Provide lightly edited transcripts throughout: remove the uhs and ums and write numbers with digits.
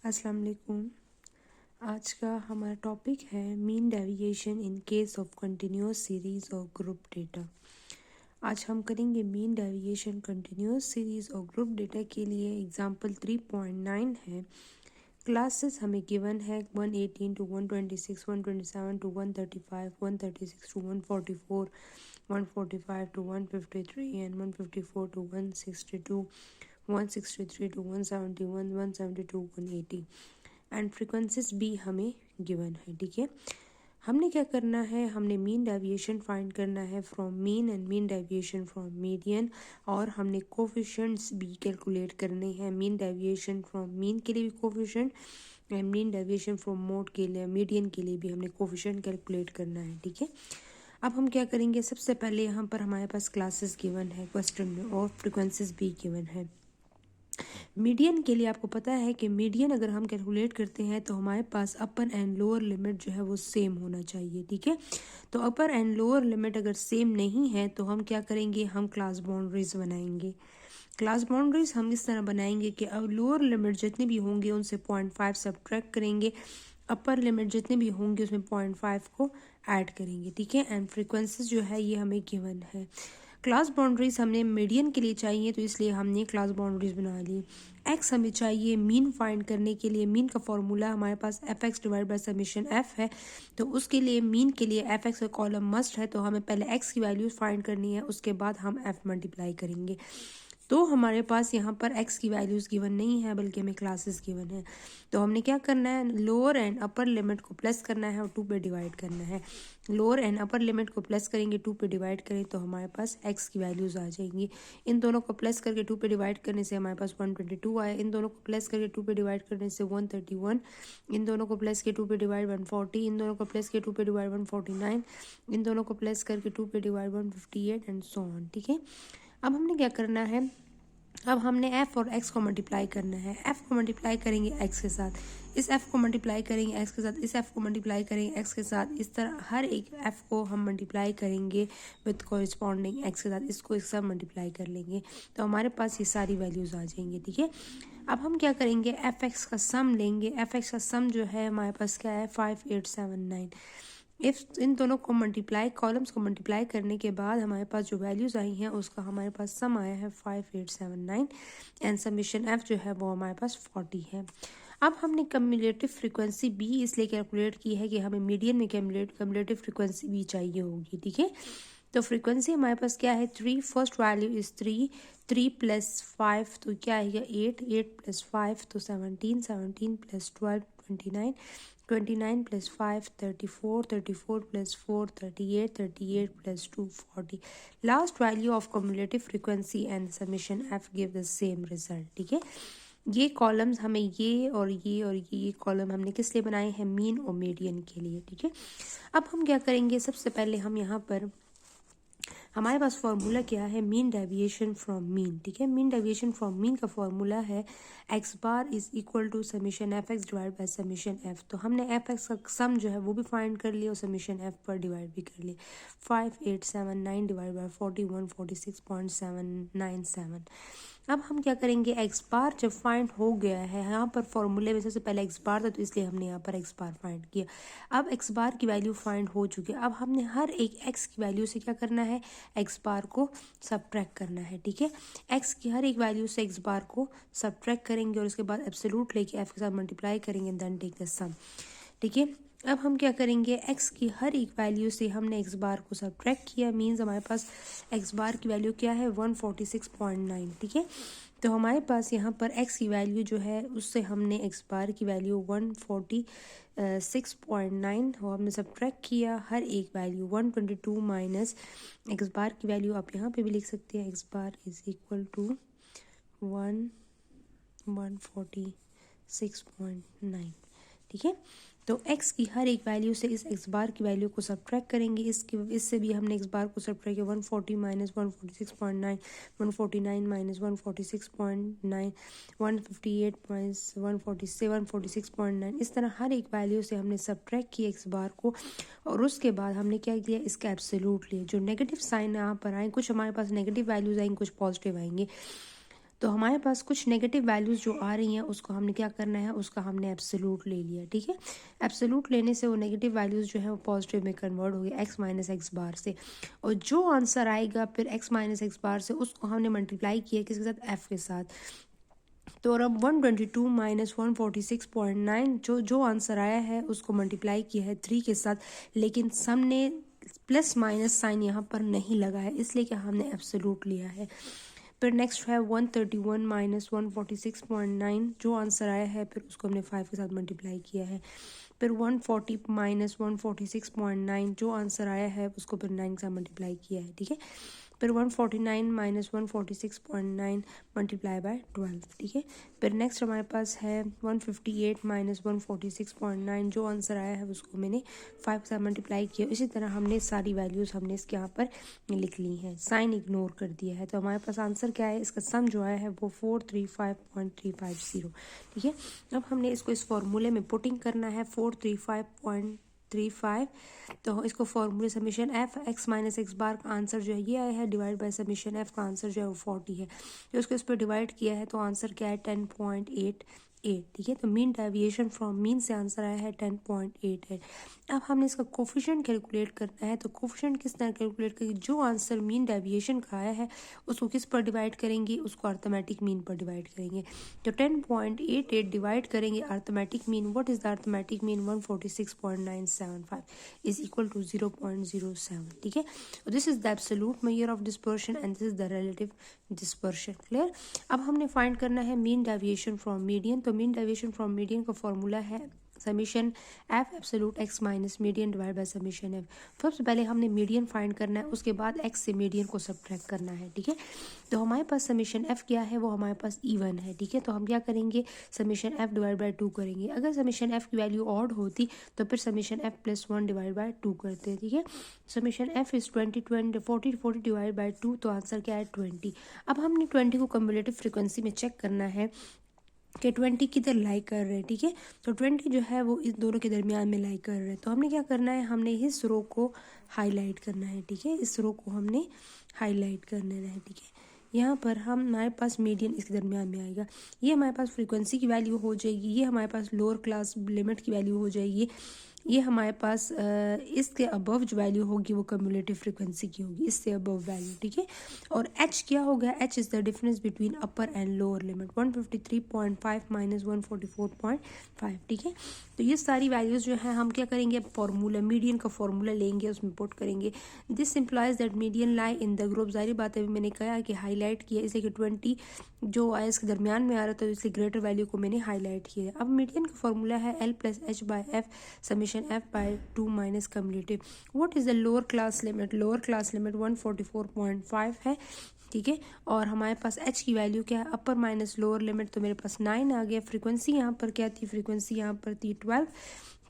अस्सलाम वालेकुम। आज का हमारा टॉपिक है mean deviation in case of continuous series और ग्रुप डेटा। आज हम करेंगे मीन डेविएशन कंटिन्यूस सीरीज और ग्रुप डेटा के लिए। एग्जांपल 3.9 है। क्लासेस हमें गिवन है 118 to 126, 127 to 135, 136 to 144, 145 to 153 and 154 to 162, 163 to 171, 172, 180 and frequencies भी हमें गिवन है। ठीक है, हमने क्या करना है, हमने मीन डेविएशन फाइंड करना है from mean and mean deviation from median, और हमने कोफिशिएंट्स भी कैलकुलेट करने हैं। मीन डेविएशन फ्रॉम मीन के लिए भी coefficient and mean deviation from mode के लिए, मीडियन के लिए भी हमने कोफिशिएंट कैलकुलेट करना है। ठीक है, अब हम क्या करेंगे, सबसे पहले यहाँ पर हमारे पास क्लासेस गिवन है क्वेश्चन में और फ्रिक्वेंसीज भी गिवन है। मीडियन के लिए आपको पता है कि मीडियन अगर हम कैलकुलेट करते हैं तो हमारे पास अपर एंड लोअर लिमिट जो है वो सेम होना चाहिए। ठीक है, तो अपर एंड लोअर लिमिट अगर सेम नहीं है तो हम क्या करेंगे, हम क्लास बाउंड्रीज बनाएंगे। क्लास बाउंड्रीज हम इस तरह बनाएंगे कि अब लोअर लिमिट जितने भी होंगे उनसे 0.5 सब्ट्रैक्ट करेंगे, अपर लिमिट जितने भी होंगे उसमें 0.5 को ऐड करेंगे। ठीक है, एंड फ्रीक्वेंसीज जो है ये हमें गिवन है। क्लास बाउंड्रीज हमने मीडियन के लिए चाहिए तो इसलिए हमने क्लास बाउंड्रीज बना ली। एक्स हमें चाहिए मीन फाइंड करने के लिए। मीन का फॉर्मूला हमारे पास F x divide by summation F है, तो उसके लिए मीन के लिए एफ एक्स का कॉलम मस्ट है, तो हमें पहले एक्स की वैल्यू फाइंड करनी है, उसके बाद हम एफ मल्टीप्लाई करेंगे। तो हमारे पास यहाँ पर एक्स की वैल्यूज़ गिवन नहीं है बल्कि हमें क्लासेस गिवन है। तो हमने क्या करना है, लोअर एंड अपर लिमिट को प्लस करना है और 2 पे डिवाइड करना है। लोअर एंड अपर लिमिट को प्लस करेंगे, 2 पे डिवाइड करें तो हमारे पास एक्स की वैल्यूज़ आ जाएंगी। इन दोनों को प्लस करके 2 पे डिवाइड करने से हमारे पास 122 आया। इन दोनों को प्लस करके 2 पे डिवाइड करने से 131। इन दोनों को प्लस के 2 पे डिवाइड 140। इन दोनों को प्लस के 2 पे डिवाइड 149। इन दोनों को प्लस करके 2 पे डिवाइड 158 एंड सो ऑन। ठीक है, अब हमने क्या करना है, अब हमने f और x को मल्टीप्लाई करना है। f को मल्टीप्लाई करेंगे x के साथ, इस f को मल्टीप्लाई करेंगे x के साथ, इस f को मल्टीप्लाई करेंगे x के साथ, इस तरह हर एक f को हम मल्टीप्लाई करेंगे विद कोरिस्पॉन्डिंग x के साथ, इसको एक साथ मल्टीप्लाई कर लेंगे तो हमारे पास ये सारी वैल्यूज़ आ जाएंगी। ठीक है, अब हम क्या करेंगे, एफ एक्स का सम लेंगे। एफ एक्स का सम जो है हमारे पास क्या है, 5879। इफ इन दोनों को मल्टीप्लाई, कॉलम्स को मल्टीप्लाई करने के बाद हमारे पास जो वैल्यूज़ आई हैं उसका हमारे पास सम आया है 5879 एंड समीशन एफ जो है वो हमारे पास 40 है। अब हमने कम्युलेटिव फ्रीक्वेंसी भी इसलिए कैलकुलेट की है कि हमें मीडियन में कम्युलेटिव फ्रीक्वेंसी भी चाहिए होगी। ठीक है, तो फ्रीक्वेंसी हमारे पास क्या है, 3, फर्स्ट वैल्यू इज 3, 3 + 5 तो क्या आएगा 8, 8 + 5 तो 17, 17 + 12 29, 29 + 5 34, 34 + 4 38, 38 + 2 40। Last value of cumulative frequency and summation f give the same result। ठीक है, ये कॉलम्स हमें ये और ये और ये कॉलम हमने किस लिए बनाए हैं, मीन और मीडियन के लिए। ठीक है, अब हम क्या करेंगे, सबसे पहले हम यहाँ पर हमारे पास फॉर्मूला क्या है, मीन डेविएशन फ्रॉम मीन। ठीक है, मीन डेविएशन फ्रॉम मीन का फॉर्मूला है x bar is equal to summation F x divide by summation f. तो हमने एफ एक्स का सम जो है वो भी फाइंड कर लिया और समीशन एफ पर डिवाइड भी कर लिया। 5879 डिवाइड बाई 41 46.797। अब हम क्या करेंगे, एक्स बार जब फाइंड हो गया है, यहाँ पर फॉर्मूले में सबसे पहले एक्स बार था तो इसलिए हमने यहाँ पर एक्स बार फाइंड किया। अब एक्स बार की वैल्यू फाइंड हो चुकी है। अब हमने हर एक एक्स की वैल्यू से क्या करना है, एक्स बार को सब्ट्रैक्ट करना है। ठीक है, एक्स की हर एक वैल्यू से एक्स बार को सब्ट्रैक्ट करेंगे और उसके बाद एब्सोल्यूट लेके एफ के साथ मल्टीप्लाई करेंगे, देन टेक द सम। ठीक है, अब हम क्या करेंगे, एक्स की हर एक वैल्यू से हमने एक्स बार को सब्ट्रैक्ट किया, मीन्स हमारे पास एक्स बार की वैल्यू क्या है, 146.9। ठीक है, तो हमारे पास यहाँ पर एक्स की वैल्यू जो है उससे हमने एक्स बार की वैल्यू 146.9 और हमने सब्ट्रैक्ट किया हर एक वैल्यू 122 माइनस एक्स बार की वैल्यू आप यहाँ पे भी लिख सकते हैं, x bar is equal to 146.9। ठीक है, तो x की हर एक वैल्यू से इस x बार की वैल्यू को सब्ट्रैक्ट करेंगे। इससे भी हमने x बार को सब्ट्रैक्ट किया, 140 माइनस 146.9, 149 माइनस 146.9, 158 माइनस 147, 146.9। इस तरह हर एक वैल्यू से हमने सब्ट्रैक्ट किया x बार को और उसके बाद हमने क्या किया, इसका एब्सोल्यूट लिया। जो नेगेटिव साइन यहाँ पर आए, कुछ हमारे पास नेगेटिव वैल्यूज आएंगे, कुछ पॉजिटिव आएंगे। तो हमारे पास कुछ नेगेटिव वैल्यूज़ जो आ रही हैं उसको हमने क्या करना है, उसका हमने एब्सोल्यूट ले लिया, ठीक है। एब्सोल्यूट लेने से वो नेगेटिव वैल्यूज़ जो है वो पॉजिटिव में कन्वर्ट हो गए एक्स माइनस एक्स बार से, और जो आंसर आएगा फिर एक्स माइनस एक्स बार से उसको हमने मल्टीप्लाई किया किसके साथ, एफ के साथ। तो और अब 122 माइनस 146.9 जो आंसर आया है उसको मल्टीप्लाई किया है 3 के साथ, लेकिन सम ने प्लस माइनस साइन यहाँ पर नहीं लगा है, इसलिए कि हमने एब्सोल्यूट लिया है। फिर नेक्स्ट है 131 माइनस 146.9 जो आंसर आया है फिर उसको हमने 5 के साथ मल्टीप्लाई किया है। फिर 140 माइनस 146.9 जो आंसर आया है उसको फिर 9 के साथ मल्टीप्लाई किया है, ठीक है। फिर 149 माइनस 146.9 मल्टीप्लाई बाय 12, ठीक है। फिर नेक्स्ट हमारे पास है 158 माइनस 146.9 जो आंसर आया है उसको मैंने 5 के साथ मल्टीप्लाई किया। इसी तरह हमने सारी वैल्यूज़ हमने इसके यहाँ पर लिख ली हैं, साइन इग्नोर कर दिया है। तो हमारे पास आंसर क्या है, इसका सम जो आया है वो 435.350, ठीक है। अब हमने इसको इस फॉर्मूले में पुटिंग करना है 435.35, तो इसको फॉर्मूले summation F X minus X bar का आंसर जो है ये आया है, डिवाइड बाय समीशन एफ का आंसर जो है वो 40 है। तो इसको इस पर डिवाइड किया है तो आंसर क्या है 10.88, ठीक है। तो मीन डेविएशन फ्रॉम मीन से आंसर आया है 10.8 है। अब हमने इसका कोफिशिएंट कैलकुलेट करना है, तो कोफिशिएंट किस तरह कैलकुलेट करेंगे, जो आंसर मीन डेविएशन का आया है उसको किस पर डिवाइड करेंगे, उसको अर्थमेटिक मीन पर डिवाइड करेंगे। तो 10.88 डिवाइड करेंगे arithmetic mean, what is the arithmetic mean 146.975 is equal to 0.07, ठीक है। This is the absolute measure of dispersion and this is the relative dispersion, clear. अब हमने फाइंड करना है मीन डेविएशन फ्रॉम मीडियन, तो मीन डेविएशन फ्रॉम मीडियन का formula है summation f absolute x minus median divide by summation f. सबसे पहले हमने मीडियन फाइंड करना है, उसके बाद एक्स से मीडियन को सब्ट्रैक्ट करना है, ठीक है। तो हमारे पास समीशन एफ क्या है, वो हमारे पास इवन है, ठीक है। तो हम क्या करेंगे, समीशन एफ डिवाइड बाय 2 करेंगे। अगर समीशन एफ की वैल्यू ऑड होती तो फिर summation F plus 1 divide by 2 करते हैं, ठीक है। Summation F is 40 divide by 2, तो आंसर क्या है 20। अब हमने 20 को कम्युलेटिव फ्रिक्वेंसी में चेक करना है कि 20 किधर लाई कर रहे हैं, ठीक है। तो 20 जो है वो इस दोनों के दरमियान में लाई कर रहे हैं। तो हमने क्या करना है, हमने इस रो को हाईलाइट करना है, ठीक है। इस रो को हमने हाईलाइट करना है, ठीक है। यहाँ पर हमारे पास मीडियन इसके दरमियान में आएगा, ये हमारे पास फ्रीक्वेंसी की वैल्यू हो जाएगी, ये हमारे पास लोअर क्लास लिमिट की वैल्यू हो जाएगी, ये हमारे पास इसके अबव जो वैल्यू होगी वो कम्युलेटिव फ्रीक्वेंसी की होगी, इससे अबव वैल्यू, ठीक है। और एच क्या हो गया, H is the difference between upper and lower limit 153.5 minus 144.5, ठीक है। तो ये सारी वैल्यूज़ जो है हम क्या करेंगे, फॉर्मूला मीडियन का फॉर्मूला लेंगे, उसमें पुट करेंगे। This implies that median lie in the group, जारी बात है मैंने कहा कि हाईलाइट किया, इसलिए कि 20 जो आया इसके दरमियान में आ रहा था, तो इसलिए ग्रेटर वैल्यू को मैंने हाईलाइट किया। अब मीडियन का फॉर्मूला है l plus h by f summation f by 2 minus cumulative. What is the lower class limit, lower class limit 144.5 है, ठीक है। और हमारे पास एच की वैल्यू क्या है, अपर माइनस लोअर लिमिट, तो मेरे पास 9 आ गया। फ्रीक्वेंसी यहाँ पर क्या थी, फ्रीक्वेंसी यहाँ पर थी 12,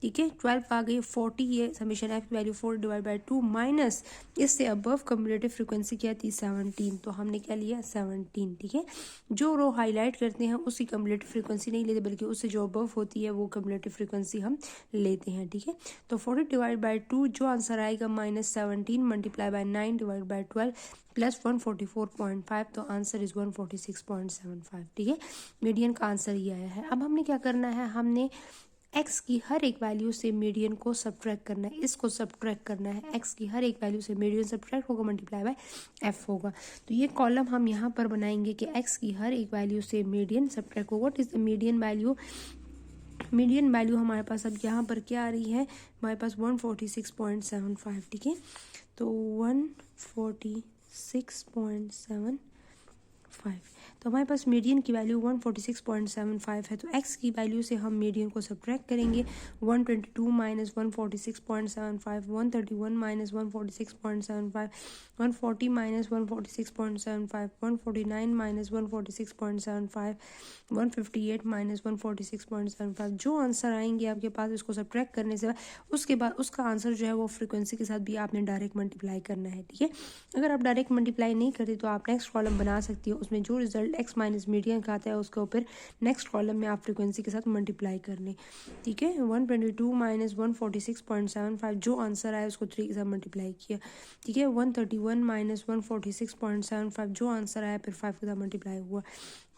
ठीक है। 12 आ गई, 40 है समीशन एफ की वैल्यू 4 डिवाइड बाय 2 माइनस इससे अबव कम्युलेटिव फ्रीक्वेंसी क्या थी 17, तो हमने क्या लिया 17, ठीक है। जो रो हाईलाइट करते हैं उसकी कम्युलेटिव फ्रीक्वेंसी नहीं लेते, बल्कि उससे जो अबव होती है वो कम्युलेटिव फ्रीक्वेंसी हम लेते हैं, ठीक है। तो 40 डिवाइड बाय 2 जो आंसर आएगा -17 multiply by 9 divide by 12 plus 144.5, तो आंसर इज 146.75, ठीक है। मीडियन का आंसर ये आया है। अब हमने क्या करना है, हमने एक्स की हर एक वैल्यू से मीडियन को सब्ट्रैक्ट करना है, इसको सब्ट्रैक्ट करना है। एक्स की हर एक वैल्यू से मीडियन सब्ट्रैक्ट होगा, मल्टीप्लाई बाय एफ होगा। तो ये कॉलम हम यहाँ पर बनाएंगे कि एक्स की हर एक वैल्यू से मीडियन सब्ट्रैक्ट होगा। What is the median value, median value हमारे पास अब यहाँ पर क्या आ रही है, हमारे पास 146.75, ठीक है। तो 146.75, तो हमारे पास मीडियन की वैल्यू 146.75 है। तो एक्स की वैल्यू से हम मीडियन को सब्ट्रैक्ट करेंगे, 122 minus 146.75, 131 minus 146.75, 140 minus 146.75, 149 minus 146.75, 158 minus 146.75। जो आंसर आएंगे आपके पास इसको सब्ट्रैक्ट करने से उसके बाद उसका आंसर जो है वो फ्रीक्वेंसी के साथ भी आपने डायरेक्ट मल्टीप्लाई करना है, ठीक है। अगर आप डायरेक्ट मल्टीप्लाई नहीं करते तो आप नेक्स्ट कॉलम बना सकती हो, उसमें जो रिजल्ट x माइनस मीडियन का आता है उसको फिर नेक्स्ट कॉलम में आप फ्रिक्वेंसी के साथ मल्टीप्लाई करने, ठीक है। 122 माइनस 146.75 जो आंसर आया उसको 3 के साथ मल्टीप्लाई किया, ठीक है। 131 माइनस 146.75 जो आंसर आया फिर 5 के साथ मल्टीप्लाई हुआ,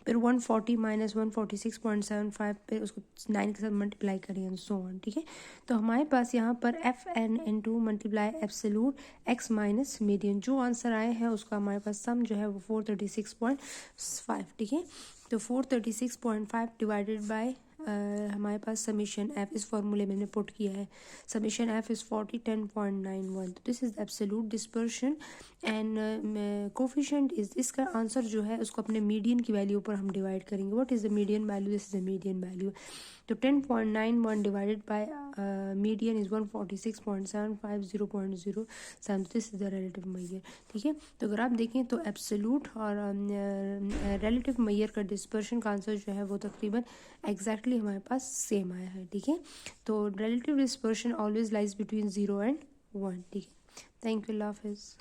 फिर 140 माइनस 146.75 फिर उसको 9 के साथ मल्टीप्लाई करें एंड सो ऑन, ठीक है। तो हमारे पास यहाँ पर f n into multiply absolute x minus median जो आंसर आए हैं उसका हमारे पास सम जो है वो 436.5, ठीक है। तो 436.5 डिवाइडेड बाय हमारे पास समीशन एफ इस फॉर्मूले में पुट किया है, समीशन एफ इज़ 40 10.91, तो this is absolute dispersion and coefficient is, इसका आंसर जो है उसको अपने मीडियन की वैल्यू पर हम डिवाइड करेंगे। What is the median value, this is the median value. तो 10.91 divided by median is 146.75 0.07, this is the relative measure, ठीक है। तो अगर आप देखें तो एब्सोल्यूट और रिलेटिव मैयर का डिस्पर्शन का आंसर जो है वो तकरीबन एग्जैक्टली हमारे पास सेम आया है, ठीक है। तो relative dispersion always lies between 0 and 1, ठीक है। थैंक यू, अल्लाह हाफिज़।